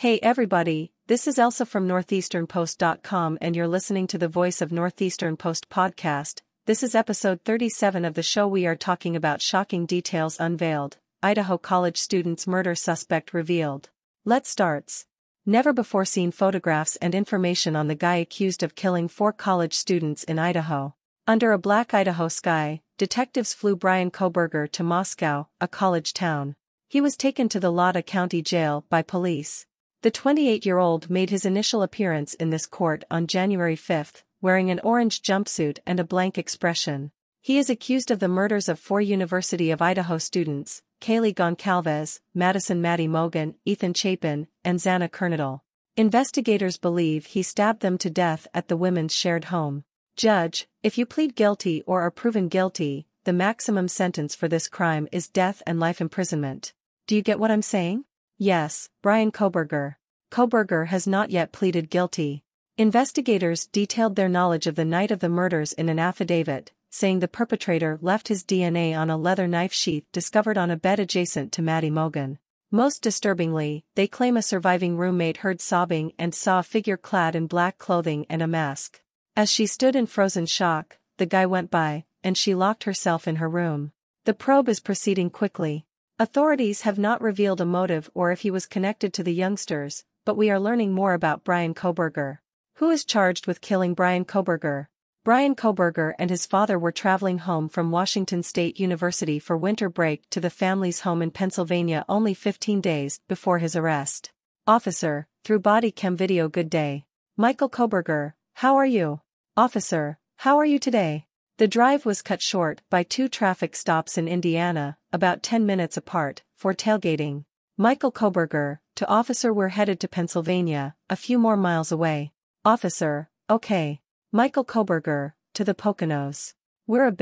Hey everybody, this is Elsa from northeasternpost.com and you're listening to the Voice of Northeastern Post podcast. This is episode 37 of the show. We are talking about shocking details unveiled, Idaho college student's murder suspect revealed. Let's start. Never-before-seen photographs and information on the guy accused of killing 4 college students in Idaho. Under a black Idaho sky, detectives flew Bryan Kohberger to Moscow, a college town. He was taken to the Latah County Jail by police. The 28-year-old made his initial appearance in this court on January 5, wearing an orange jumpsuit and a blank expression. He is accused of the murders of 4 University of Idaho students, Kaylee Goncalves, Madison Maddie Mogen, Chapin, and Xana Kernodle. Investigators believe he stabbed them to death at the women's shared home. Judge, if you plead guilty or are proven guilty, the maximum sentence for this crime is death and life imprisonment. Do you get what I'm saying? Yes, Bryan Kohberger. Kohberger has not yet pleaded guilty. Investigators detailed their knowledge of the night of the murders in an affidavit, saying the perpetrator left his DNA on a leather knife sheath discovered on a bed adjacent to Maddie Mogen. Most disturbingly, they claim a surviving roommate heard sobbing and saw a figure clad in black clothing and a mask. As she stood in frozen shock, the guy went by, and she locked herself in her room. The probe is proceeding quickly. Authorities have not revealed a motive or if he was connected to the youngsters, but we are learning more about Bryan Kohberger. Who is charged with killing Bryan Kohberger? Bryan Kohberger and his father were traveling home from Washington State University for winter break to the family's home in Pennsylvania only 15 days before his arrest. Officer, through body cam video. Good day. Michael Kohberger, how are you? Officer, how are you today? The drive was cut short by 2 traffic stops in Indiana, about 10 minutes apart, for tailgating. Michael Kohberger, to officer, we're headed to Pennsylvania, a few more miles away. Officer, okay. Michael Kohberger, to the Poconos. We're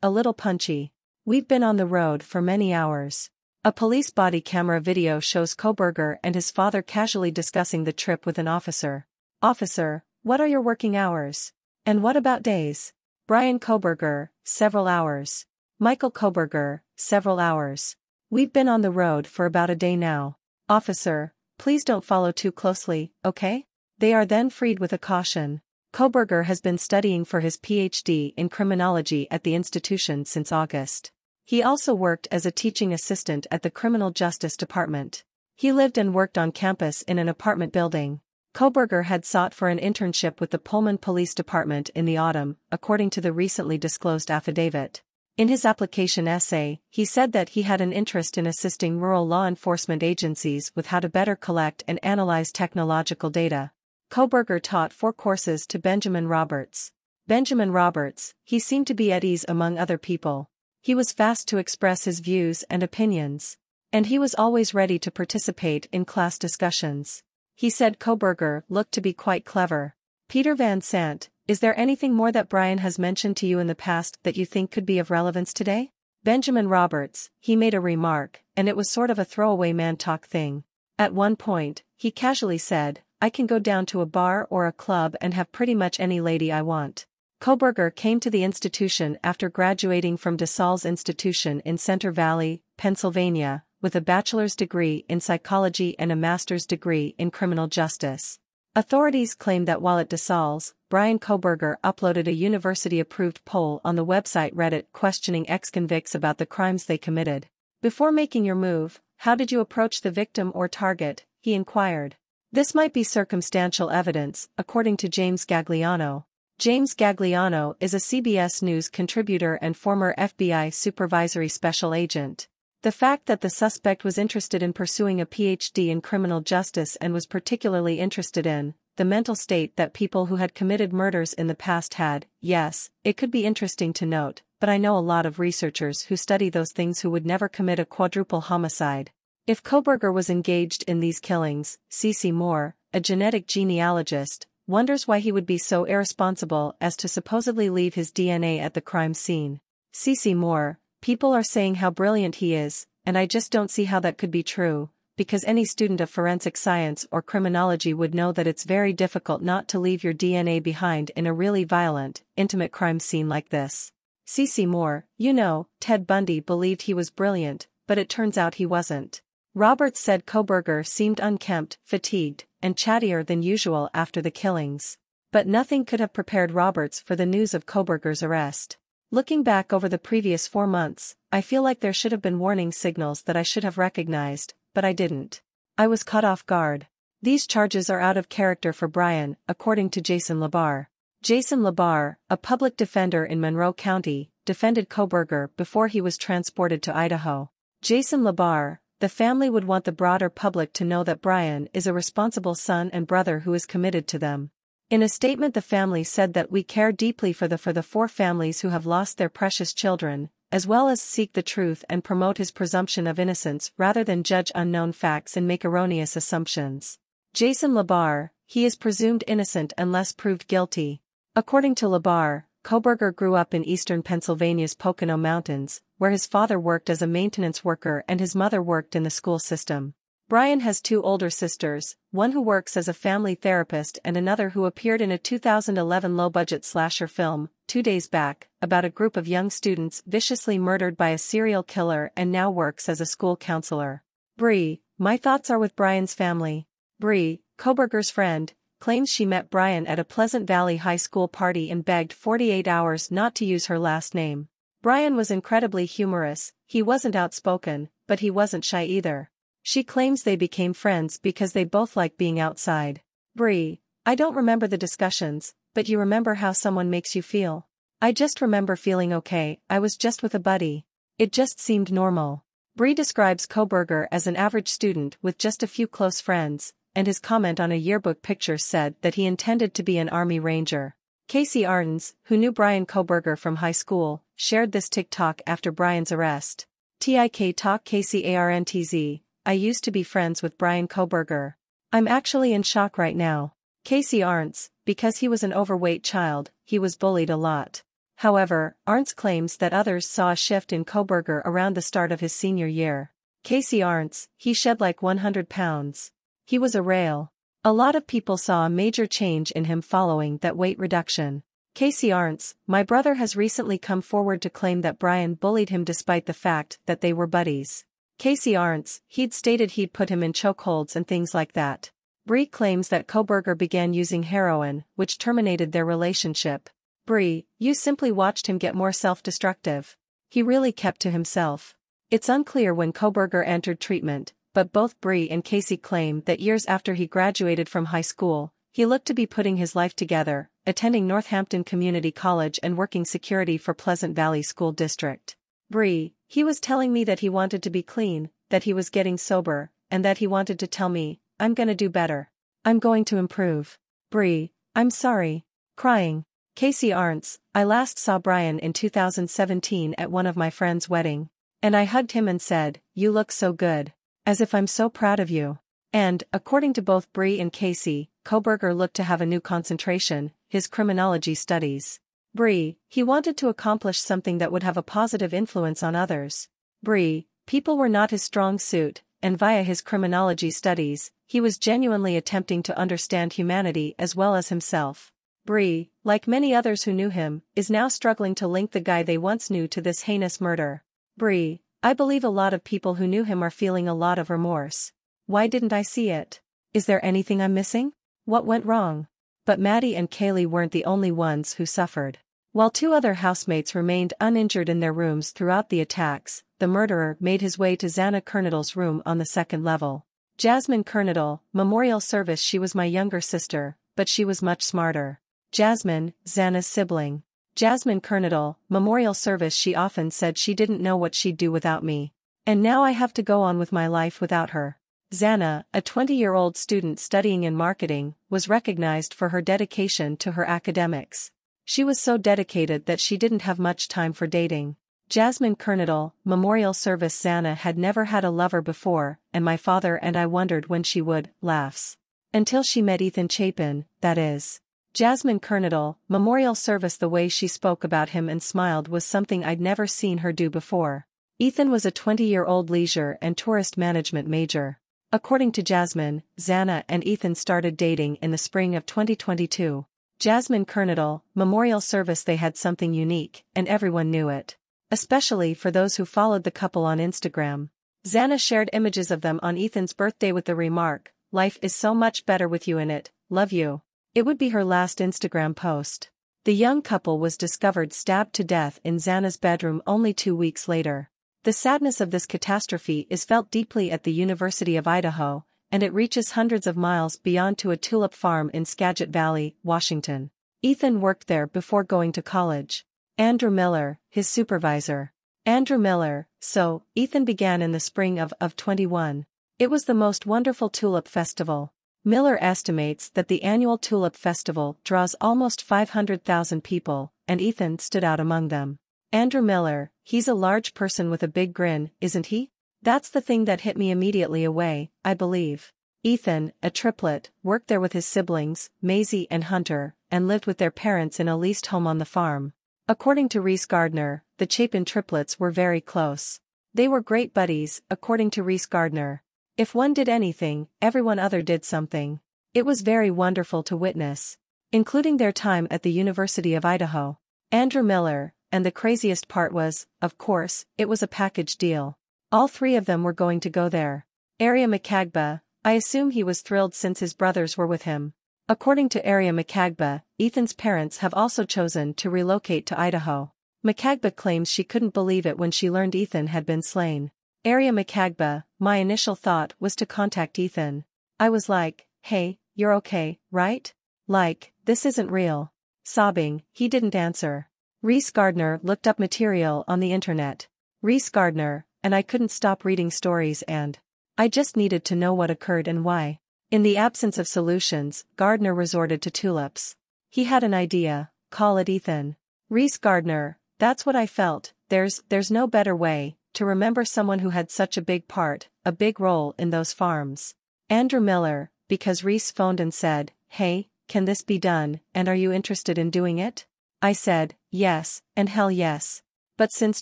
a little punchy. We've been on the road for many hours. A police body camera video shows Kohberger and his father casually discussing the trip with an officer. Officer, what are your working hours? And what about days? Bryan Kohberger, several hours. Michael Kohberger, several hours. We've been on the road for about a day now. Officer, please don't follow too closely, okay? They are then freed with a caution. Kohberger has been studying for his PhD in criminology at the institution since August. He also worked as a teaching assistant at the Criminal Justice Department. He lived and worked on campus in an apartment building. Kohberger had sought for an internship with the Pullman Police Department in the autumn, according to the recently disclosed affidavit. In his application essay, he said that he had an interest in assisting rural law enforcement agencies with how to better collect and analyze technological data. Kohberger taught 4 courses to Benjamin Roberts. Benjamin Roberts, he seemed to be at ease among other people. He was fast to express his views and opinions. And he was always ready to participate in class discussions. He said Kohberger looked to be quite clever. Peter Van Sant, is there anything more that Bryan has mentioned to you in the past that you think could be of relevance today? Benjamin Roberts, he made a remark, and it was sort of a throwaway man talk thing. At one point, he casually said, I can go down to a bar or a club and have pretty much any lady I want. Kohberger came to the institution after graduating from DeSalle's Institution in Center Valley, Pennsylvania, with a bachelor's degree in psychology and a master's degree in criminal justice. Authorities claim that while at DeSalle's, Bryan Kohberger uploaded a university-approved poll on the website Reddit questioning ex-convicts about the crimes they committed. Before making your move, how did you approach the victim or target? He inquired. This might be circumstantial evidence, according to James Gagliano. James Gagliano is a CBS News contributor and former FBI supervisory special agent. The fact that the suspect was interested in pursuing a PhD in criminal justice and was particularly interested in the mental state that people who had committed murders in the past had, yes, it could be interesting to note, but I know a lot of researchers who study those things who would never commit a quadruple homicide. If Kohberger was engaged in these killings, C.C. Moore, a genetic genealogist, wonders why he would be so irresponsible as to supposedly leave his DNA at the crime scene. C.C. Moore, people are saying how brilliant he is, and I just don't see how that could be true, because any student of forensic science or criminology would know that it's very difficult not to leave your DNA behind in a really violent, intimate crime scene like this. C.C. Moore, you know, Ted Bundy believed he was brilliant, but it turns out he wasn't. Roberts said Kohberger seemed unkempt, fatigued, and chattier than usual after the killings. But nothing could have prepared Roberts for the news of Kohberger's arrest. Looking back over the previous 4 months, I feel like there should have been warning signals that I should have recognized, but I didn't. I was caught off guard. These charges are out of character for Bryan, according to Jason LaBar. Jason LaBar, a public defender in Monroe County, defended Kohberger before he was transported to Idaho. Jason LaBar, the family would want the broader public to know that Bryan is a responsible son and brother who is committed to them. In a statement, the family said that we care deeply for the 4 families who have lost their precious children, as well as seek the truth and promote his presumption of innocence rather than judge unknown facts and make erroneous assumptions. Jason LaBar, he is presumed innocent unless proved guilty. According to LaBar, Kohberger grew up in eastern Pennsylvania's Pocono Mountains, where his father worked as a maintenance worker and his mother worked in the school system. Bryan has 2 older sisters, one who works as a family therapist and another who appeared in a 2011 low-budget slasher film, 2 Days Back, about a group of young students viciously murdered by a serial killer and now works as a school counselor. Bree, my thoughts are with Bryan's family. Bree, Kohberger's friend, claims she met Bryan at a Pleasant Valley High School party and begged 48 hours not to use her last name. Bryan was incredibly humorous, he wasn't outspoken, but he wasn't shy either. She claims they became friends because they both like being outside. Bree, I don't remember the discussions, but you remember how someone makes you feel? I just remember feeling okay, I was just with a buddy. It just seemed normal. Bree describes Kohberger as an average student with just a few close friends, and his comment on a yearbook picture said that he intended to be an Army Ranger. Casey Arntz, who knew Bryan Kohberger from high school, shared this TikTok after Bryan's arrest. TikTok Casey Arntz. I used to be friends with Bryan Kohberger. I'm actually in shock right now. Casey Arntz, because he was an overweight child, he was bullied a lot. However, Arntz claims that others saw a shift in Kohberger around the start of his senior year. Casey Arntz, he shed like 100 pounds. He was a rail. A lot of people saw a major change in him following that weight reduction. Casey Arntz, my brother has recently come forward to claim that Bryan bullied him despite the fact that they were buddies. Casey Arntz, he'd stated he'd put him in chokeholds and things like that. Bree claims that Kohberger began using heroin, which terminated their relationship. Bree, you simply watched him get more self-destructive. He really kept to himself. It's unclear when Kohberger entered treatment, but both Bree and Casey claim that years after he graduated from high school, he looked to be putting his life together, attending Northampton Community College and working security for Pleasant Valley School District. Bree, he was telling me that he wanted to be clean, that he was getting sober, and that he wanted to tell me, I'm gonna do better. I'm going to improve. Bree, I'm sorry. Crying. Casey Arntz, I last saw Bryan in 2017 at one of my friend's wedding. And I hugged him and said, you look so good. As if I'm so proud of you. And, according to both Bree and Casey, Kohberger looked to have a new concentration, his criminology studies. Bree, he wanted to accomplish something that would have a positive influence on others. Bree, people were not his strong suit, and via his criminology studies, he was genuinely attempting to understand humanity as well as himself. Bree, like many others who knew him, is now struggling to link the guy they once knew to this heinous murder. Bree, I believe a lot of people who knew him are feeling a lot of remorse. Why didn't I see it? Is there anything I'm missing? What went wrong? But Maddie and Kaylee weren't the only ones who suffered. While 2 other housemates remained uninjured in their rooms throughout the attacks, the murderer made his way to Xana Kernodle's room on the 2nd level. Jasmine Kernodle, memorial service. She was my younger sister, but she was much smarter. Jasmine, Xana's sibling. Jasmine Kernodle, memorial service. She often said she didn't know what she'd do without me. And now I have to go on with my life without her. Xana, a 20-year-old student studying in marketing, was recognized for her dedication to her academics. She was so dedicated that she didn't have much time for dating. Jasmine Kernodle, memorial service. Xana had never had a lover before, and my father and I wondered when she would, laughs. Until she met Ethan Chapin, that is. Jasmine Kernodle, memorial service. The way she spoke about him and smiled was something I'd never seen her do before. Ethan was a 20-year-old leisure and tourist management major. According to Jasmine, Xana and Ethan started dating in the spring of 2022. Jasmine Kernodle, memorial service. They had something unique, and everyone knew it. Especially for those who followed the couple on Instagram. Xana shared images of them on Ethan's birthday with the remark, "Life is so much better with you in it, love you." It would be her last Instagram post. The young couple was discovered stabbed to death in Xana's bedroom only 2 weeks later. The sadness of this catastrophe is felt deeply at the University of Idaho, and it reaches hundreds of miles beyond to a tulip farm in Skagit Valley, Washington. Ethan worked there before going to college. Andrew Miller, his supervisor. Andrew Miller, so, Ethan began in the spring of 21. It was the most wonderful tulip festival. Miller estimates that the annual tulip festival draws almost 500,000 people, and Ethan stood out among them. Andrew Miller, he's a large person with a big grin, isn't he? That's the thing that hit me immediately away, I believe. Ethan, a triplet, worked there with his siblings, Maisie and Hunter, and lived with their parents in a leased home on the farm. According to Reese Gardner, the Chapin triplets were very close. They were great buddies, according to Reese Gardner. If one did anything, everyone other did something. It was very wonderful to witness. Including their time at the University of Idaho. Andrew Miller, and the craziest part was, of course, it was a package deal. All three of them were going to go there. Aria McCagba, I assume he was thrilled since his brothers were with him. According to Aria McCagba, Ethan's parents have also chosen to relocate to Idaho. McCagba claims she couldn't believe it when she learned Ethan had been slain. Aria McCagba, my initial thought was to contact Ethan. I was like, "Hey, you're okay, right? Like, this isn't real." Sobbing, he didn't answer. Reese Gardner looked up material on the internet. Reese Gardner, and I couldn't stop reading stories and I just needed to know what occurred and why. In the absence of solutions, Gardner resorted to tulips. He had an idea, call it Ethan. Reese Gardner, that's what I felt, there's no better way to remember someone who had such a big part, a big role in those farms. Andrew Miller, because Reese phoned and said, "Hey, can this be done, and are you interested in doing it?" I said, yes, and hell yes. But since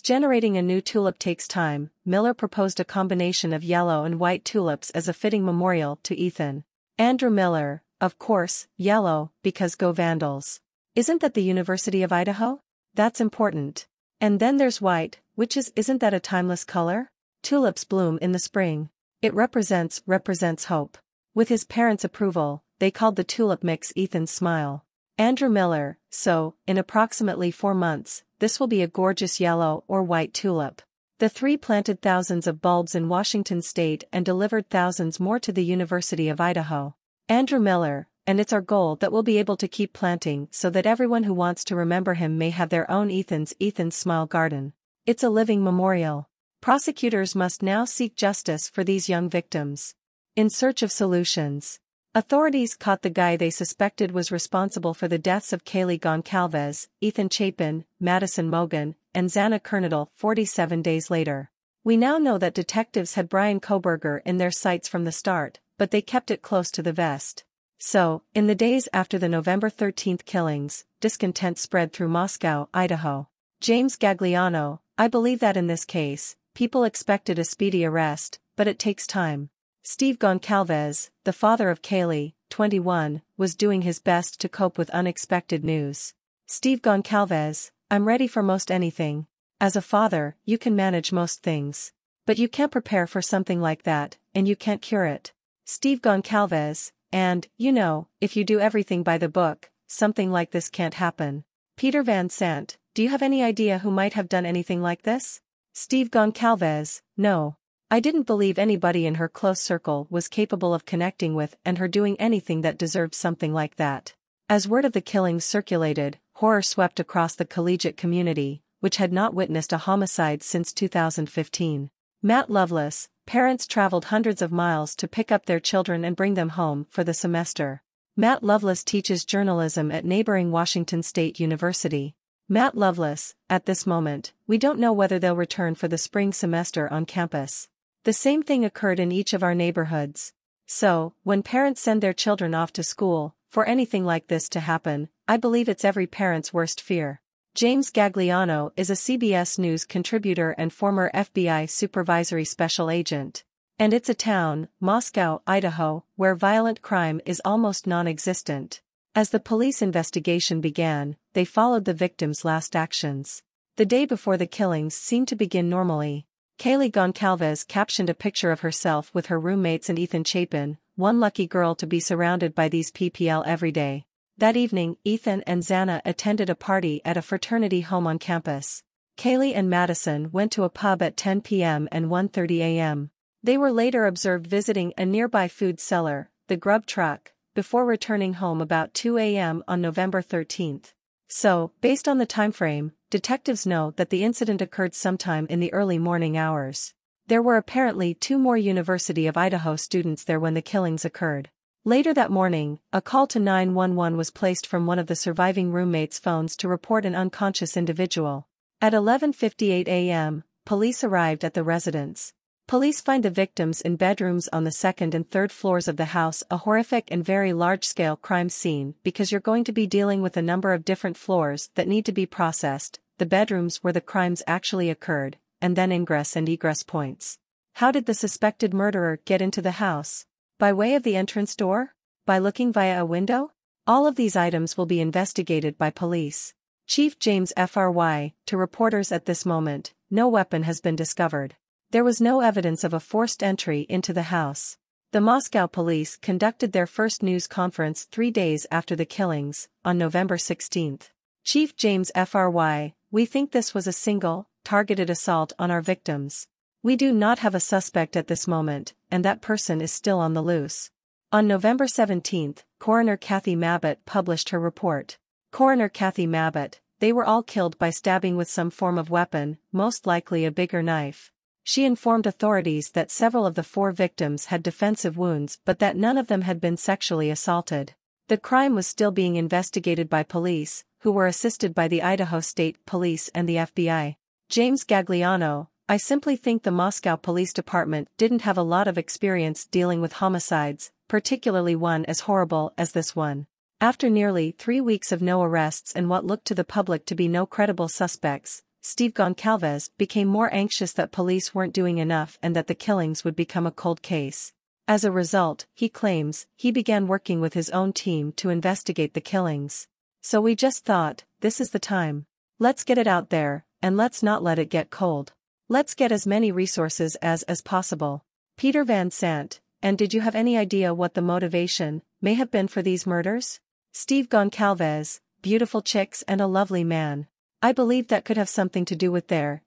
generating a new tulip takes time, Miller proposed a combination of yellow and white tulips as a fitting memorial to Ethan. Andrew Miller, of course, yellow, because go Vandals. Isn't that the University of Idaho? That's important. And then there's white, which isn't that a timeless color? Tulips bloom in the spring. It represents hope. With his parents' approval, they called the tulip mix Ethan's Smile. Andrew Miller, so, in approximately 4 months, this will be a gorgeous yellow or white tulip. The three planted thousands of bulbs in Washington state and delivered thousands more to the University of Idaho. Andrew Miller, and it's our goal that we'll be able to keep planting so that everyone who wants to remember him may have their own Ethan's Smile garden. It's a living memorial. Prosecutors must now seek justice for these young victims. In search of solutions. Authorities caught the guy they suspected was responsible for the deaths of Kaylee Goncalves, Ethan Chapin, Madison Mogen, and Xana Kernodle 47 days later. We now know that detectives had Bryan Kohberger in their sights from the start, but they kept it close to the vest. So, in the days after the November 13th killings, discontent spread through Moscow, Idaho. James Gagliano, I believe that in this case, people expected a speedy arrest, but it takes time. Steve Goncalves, the father of Kaylee, 21, was doing his best to cope with unexpected news. Steve Goncalves, I'm ready for most anything. As a father, you can manage most things. But you can't prepare for something like that, and you can't cure it. Steve Goncalves, and, you know, if you do everything by the book, something like this can't happen. Peter Van Sant, do you have any idea who might have done anything like this? Steve Goncalves, no. I didn't believe anybody in her close circle was capable of connecting with and her doing anything that deserved something like that. As word of the killings circulated, horror swept across the collegiate community, which had not witnessed a homicide since 2015. Matt Loveless, parents traveled hundreds of miles to pick up their children and bring them home for the semester. Matt Loveless teaches journalism at neighboring Washington State University. Matt Loveless, at this moment, we don't know whether they'll return for the spring semester on campus. The same thing occurred in each of our neighborhoods. So, when parents send their children off to school, for anything like this to happen, I believe it's every parent's worst fear. James Gagliano is a CBS News contributor and former FBI supervisory special agent. And it's a town, Moscow, Idaho, where violent crime is almost non-existent. As the police investigation began, they followed the victims' last actions. The day before the killings seemed to begin normally. Kaylee Goncalves captioned a picture of herself with her roommates and Ethan Chapin, one lucky girl to be surrounded by these PPL every day. That evening, Ethan and Xana attended a party at a fraternity home on campus. Kaylee and Madison went to a pub at 10 p.m. and 1:30 a.m. They were later observed visiting a nearby food cellar, the Grub Truck, before returning home about 2 a.m. on November 13th. So, based on the timeframe, detectives know that the incident occurred sometime in the early morning hours. There were apparently 2 more University of Idaho students there when the killings occurred. Later that morning, a call to 911 was placed from one of the surviving roommates' phones to report an unconscious individual. At 11:58 a.m., police arrived at the residence. Police find the victims in bedrooms on the 2nd and 3rd floors of the house, a horrific and very large-scale crime scene because you're going to be dealing with a number of different floors that need to be processed, the bedrooms where the crimes actually occurred, and then ingress and egress points. How did the suspected murderer get into the house? By way of the entrance door? By looking via a window? All of these items will be investigated by police. Chief James Fry, to reporters at this moment, no weapon has been discovered. There was no evidence of a forced entry into the house. The Moscow police conducted their first news conference 3 days after the killings, on November 16. Chief James Fry, we think this was a single, targeted assault on our victims. We do not have a suspect at this moment, and that person is still on the loose. On November 17, Coroner Kathy Mabbutt published her report. Coroner Kathy Mabbutt, they were all killed by stabbing with some form of weapon, most likely a bigger knife. She informed authorities that several of the 4 victims had defensive wounds but that none of them had been sexually assaulted. The crime was still being investigated by police, who were assisted by the Idaho State Police and the FBI. James Gagliano, I simply think the Moscow Police Department didn't have a lot of experience dealing with homicides, particularly one as horrible as this one. After nearly 3 weeks of no arrests and what looked to the public to be no credible suspects, Steve Goncalves became more anxious that police weren't doing enough and that the killings would become a cold case. As a result, he claims, he began working with his own team to investigate the killings. So we just thought, this is the time. Let's get it out there, and let's not let it get cold. Let's get as many resources as possible. Peter Van Sant, and did you have any idea what the motivation may have been for these murders? Steve Goncalves, beautiful chicks and a lovely man. I believe that could have something to do with their,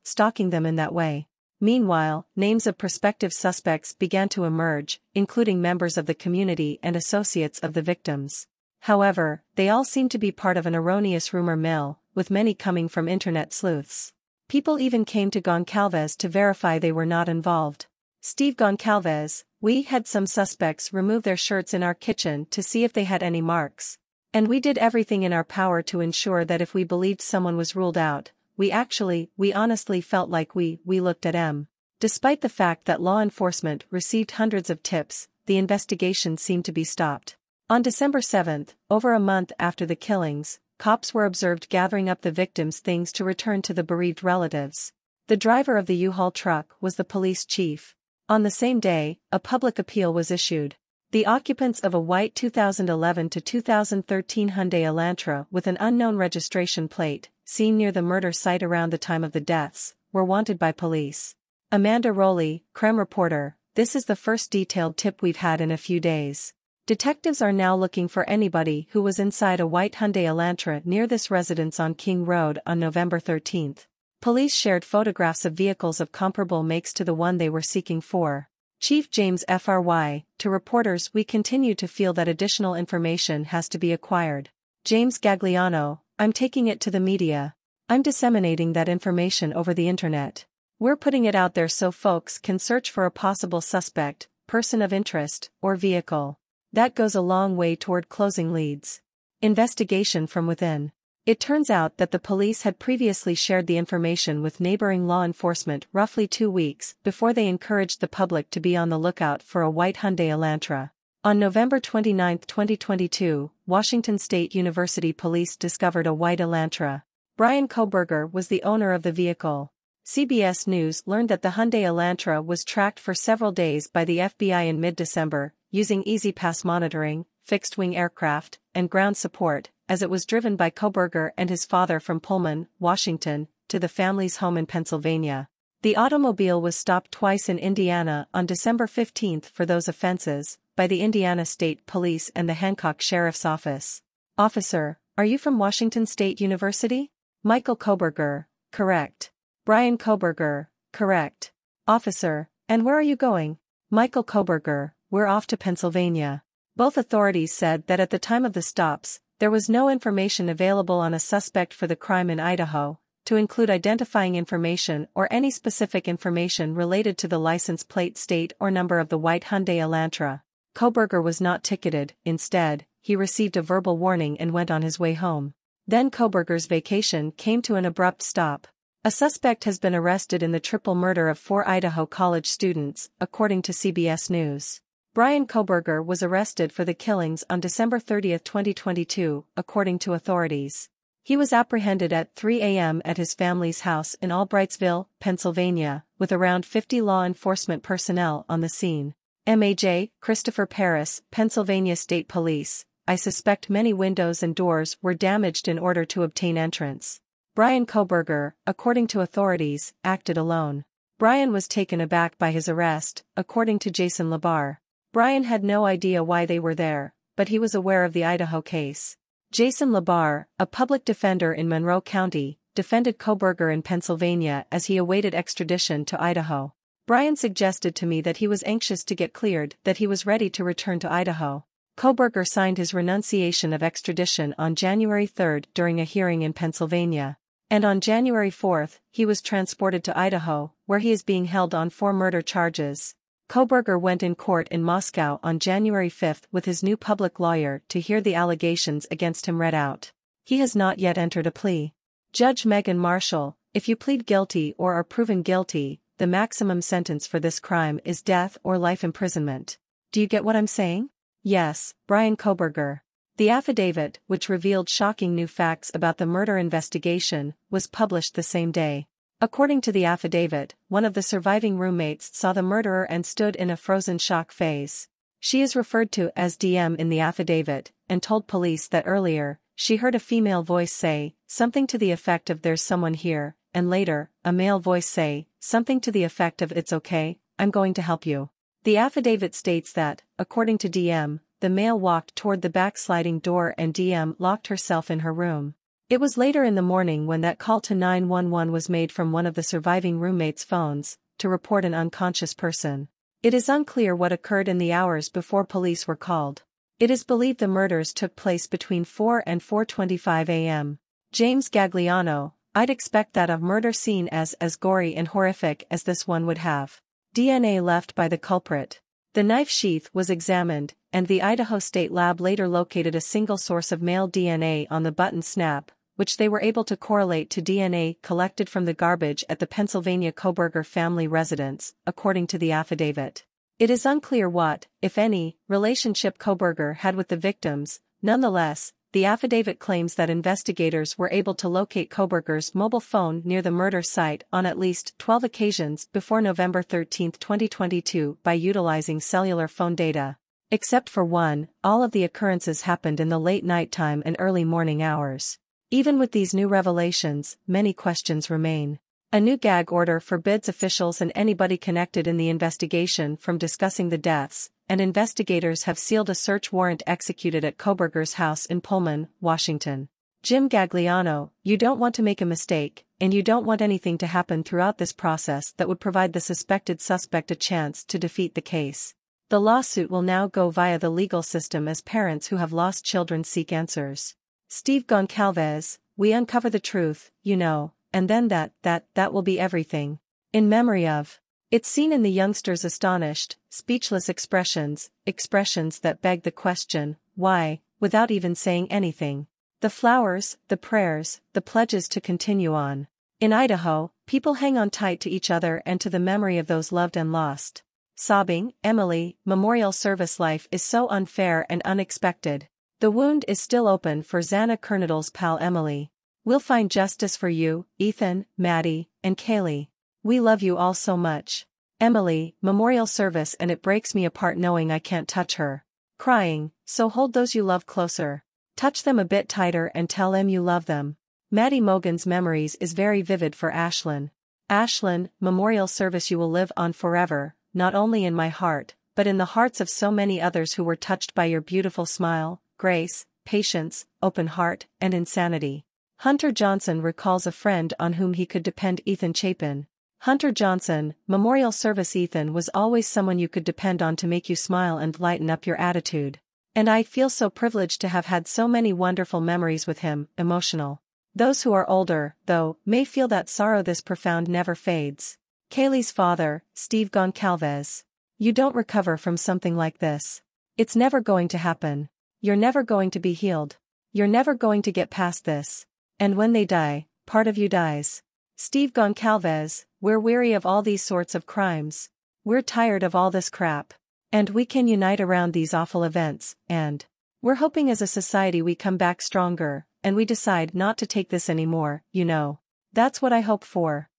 stalking them in that way. Meanwhile, names of prospective suspects began to emerge, including members of the community and associates of the victims. However, they all seem to be part of an erroneous rumor mill, with many coming from internet sleuths. People even came to Goncalves to verify they were not involved. Steve Goncalves, we had some suspects remove their shirts in our kitchen to see if they had any marks. And we did everything in our power to ensure that if we believed someone was ruled out, we honestly felt like we looked at them. Despite the fact that law enforcement received hundreds of tips, the investigation seemed to be stopped. On December 7th, over a month after the killings, cops were observed gathering up the victims' things to return to the bereaved relatives. The driver of the U-Haul truck was the police chief. On the same day, a public appeal was issued. The occupants of a white 2011 to 2013 Hyundai Elantra with an unknown registration plate, seen near the murder site around the time of the deaths, were wanted by police. Amanda Rowley, crime reporter, this is the first detailed tip we've had in a few days. Detectives are now looking for anybody who was inside a white Hyundai Elantra near this residence on King Road on November 13th. Police shared photographs of vehicles of comparable makes to the one they were seeking for. Chief James Fry, to reporters, we continue to feel that additional information has to be acquired. James Gagliano, I'm taking it to the media. I'm disseminating that information over the internet. We're putting it out there so folks can search for a possible suspect, person of interest, or vehicle. That goes a long way toward closing leads. Investigation from within. It turns out that the police had previously shared the information with neighboring law enforcement roughly 2 weeks before they encouraged the public to be on the lookout for a white Hyundai Elantra. On November 29, 2022, Washington State University police discovered a white Elantra. Bryan Kohberger was the owner of the vehicle. CBS News learned that the Hyundai Elantra was tracked for several days by the FBI in mid-December, using EasyPass monitoring, fixed-wing aircraft, and ground support, as it was driven by Kohberger and his father from Pullman, Washington, to the family's home in Pennsylvania. The automobile was stopped twice in Indiana on December 15 for those offenses, by the Indiana State Police and the Hancock Sheriff's Office. Officer, are you from Washington State University? Michael Kohberger, correct. Bryan Kohberger, correct. Officer, and where are you going? Michael Kohberger, we're off to Pennsylvania. Both authorities said that at the time of the stops, there was no information available on a suspect for the crime in Idaho, to include identifying information or any specific information related to the license plate state or number of the white Hyundai Elantra. Kohberger was not ticketed. Instead, he received a verbal warning and went on his way home. Then Kohberger's vacation came to an abrupt stop. A suspect has been arrested in the triple murder of 4 Idaho college students, according to CBS News. Bryan Kohberger was arrested for the killings on December 30, 2022, according to authorities. He was apprehended at 3 a.m. at his family's house in Albrightsville, Pennsylvania, with around 50 law enforcement personnel on the scene. MAJ, Christopher Paris, Pennsylvania State Police. I suspect many windows and doors were damaged in order to obtain entrance. Bryan Kohberger, according to authorities, acted alone. Bryan was taken aback by his arrest, according to Jason Labar. Bryan had no idea why they were there, but he was aware of the Idaho case. Jason Labar, a public defender in Monroe County, defended Kohberger in Pennsylvania as he awaited extradition to Idaho. Bryan suggested to me that he was anxious to get cleared, that he was ready to return to Idaho. Kohberger signed his renunciation of extradition on January 3 during a hearing in Pennsylvania. And on January 4, he was transported to Idaho, where he is being held on 4 murder charges. Kohberger went in court in Moscow on January 5 with his new public lawyer to hear the allegations against him read out. He has not yet entered a plea. Judge Megan Marshall, if you plead guilty or are proven guilty, the maximum sentence for this crime is death or life imprisonment. Do you get what I'm saying? Yes, Bryan Kohberger. The affidavit, which revealed shocking new facts about the murder investigation, was published the same day. According to the affidavit, one of the surviving roommates saw the murderer and stood in a frozen shock phase. She is referred to as DM in the affidavit, and told police that earlier, she heard a female voice say, something to the effect of "there's someone here," and later, a male voice say, something to the effect of "it's okay, I'm going to help you." The affidavit states that, according to DM, the male walked toward the back sliding door and DM locked herself in her room. It was later in the morning when that call to 911 was made from one of the surviving roommates' phones, to report an unconscious person. It is unclear what occurred in the hours before police were called. It is believed the murders took place between 4 and 4:25 a.m. James Gagliano, I'd expect that a murder scene as gory and horrific as this one would have DNA left by the culprit. The knife sheath was examined, and the Idaho State Lab later located a single source of male DNA on the button snap, which they were able to correlate to DNA collected from the garbage at the Pennsylvania Kohberger family residence, according to the affidavit. It is unclear what, if any, relationship Kohberger had with the victims. Nonetheless, the affidavit claims that investigators were able to locate Kohberger's mobile phone near the murder site on at least 12 occasions before November 13, 2022 by utilizing cellular phone data. Except for one, all of the occurrences happened in the late nighttime and early morning hours. Even with these new revelations, many questions remain. A new gag order forbids officials and anybody connected in the investigation from discussing the deaths, and investigators have sealed a search warrant executed at Kohberger's house in Pullman, Washington. Jim Gagliano, you don't want to make a mistake, and you don't want anything to happen throughout this process that would provide the suspected suspect a chance to defeat the case. The lawsuit will now go via the legal system as parents who have lost children seek answers. Steve Goncalves, we uncover the truth, and then that will be everything. In memory of. It's seen in the youngster's astonished, speechless expressions that beg the question, why, without even saying anything. The flowers, the prayers, the pledges to continue on. In Idaho, people hang on tight to each other and to the memory of those loved and lost. Sobbing, Emily, memorial service. Life is so unfair and unexpected. The wound is still open for Xana Kernodle's pal Emily. We'll find justice for you, Ethan, Maddie, and Kaylee. We love you all so much. Emily, memorial service, and it breaks me apart knowing I can't touch her. Crying, so hold those you love closer. Touch them a bit tighter and tell them you love them. Maddie Mogen's memories is very vivid for Ashlyn. Ashlyn, memorial service, you will live on forever, not only in my heart, but in the hearts of so many others who were touched by your beautiful smile, grace, patience, open heart, and insanity. Hunter Johnson recalls a friend on whom he could depend, Ethan Chapin. Hunter Johnson, memorial service. Ethan was always someone you could depend on to make you smile and lighten up your attitude. And I feel so privileged to have had so many wonderful memories with him, emotional. Those who are older, though, may feel that sorrow this profound never fades. Kaylee's father, Steve Goncalves. You don't recover from something like this. It's never going to happen. You're never going to be healed. You're never going to get past this. And when they die, part of you dies. Steve Goncalves, we're weary of all these sorts of crimes. We're tired of all this crap. And we can unite around these awful events, and we're hoping as a society we come back stronger, and we decide not to take this anymore, you know. That's what I hope for.